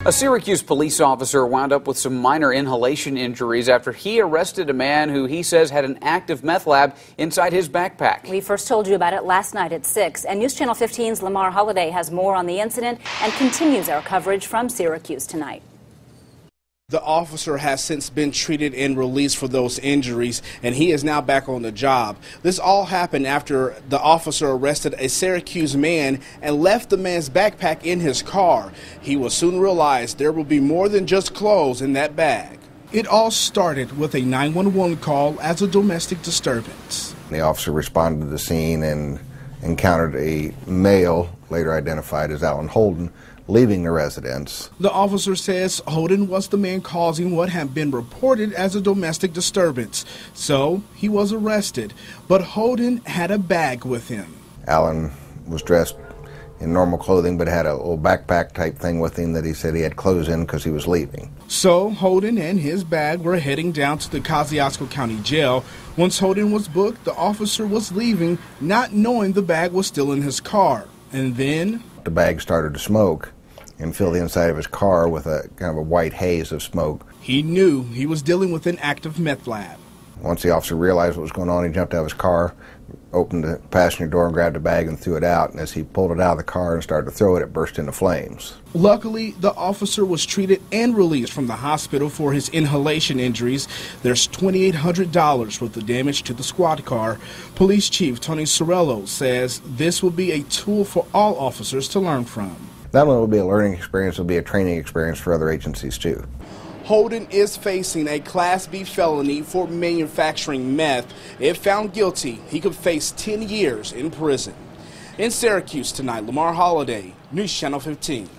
A Syracuse police officer wound up with some minor inhalation injuries after he arrested a man who he says had an active meth lab inside his backpack. We first told you about it last night at 6, and News Channel 15's Lamar Holliday has more on the incident and continues our coverage from Syracuse tonight. The officer has since been treated and released for those injuries, and he is now back on the job. This all happened after the officer arrested a Syracuse man and left the man's backpack in his car. He will soon realize there will be more than just clothes in that bag. It all started with a 911 call as a domestic disturbance. The officer responded to the scene and encountered a male, later identified as Alan Holden, leaving the residence. The officer says Holden was the man causing what had been reported as a domestic disturbance, so he was arrested. But Holden had a bag with him. Alan was dressed in normal clothing but had a little backpack type thing with him that he said he had clothes in because he was leaving. So Holden and his bag were heading down to the Kosciuszko County Jail. Once Holden was booked, the officer was leaving, not knowing the bag was still in his car. And then the bag started to smoke and fill the inside of his car with a kind of a white haze of smoke. He knew he was dealing with an active meth lab. Once the officer realized what was going on, he jumped out of his car, opened the passenger door and grabbed the bag and threw it out. And as he pulled it out of the car and started to throw it, it burst into flames. Luckily, the officer was treated and released from the hospital for his inhalation injuries. There's $2,800 worth of damage to the squad car. Police Chief Tony Sorello says this will be a tool for all officers to learn from. Not only will it be a learning experience, it will be a training experience for other agencies too. Holden is facing a Class B felony for manufacturing meth. If found guilty, he could face 10 years in prison. In Syracuse tonight, Lamar Holliday, News Channel 15.